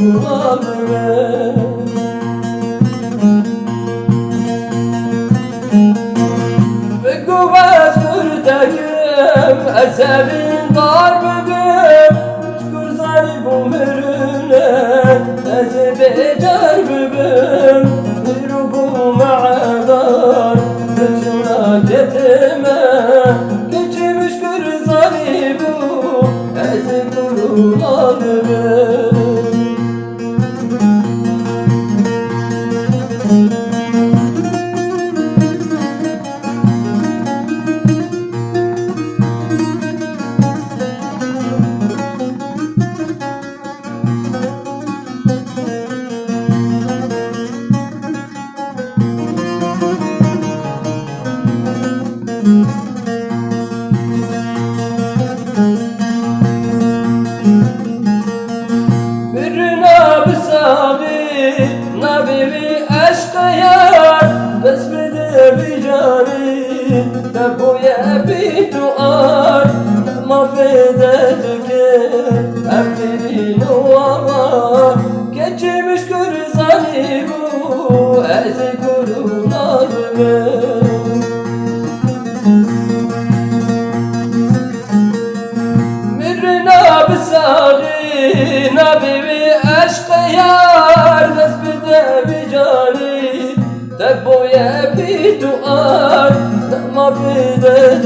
kurulanı ve kuvvet kurtakım esebin darbibim şükür zalib umrine ezebe carbibim rubu ma'adar kıçına getime geçmiş kır zalibu eze kurulanı Birina bisabi nabibi aşka yar besmede bijani tabuya bituar mafedetuke afdin var geçmiş kır zalibu eze kurulanı Mirna bisari nabibi aşka yar desbide bijani tebboye bituar mafide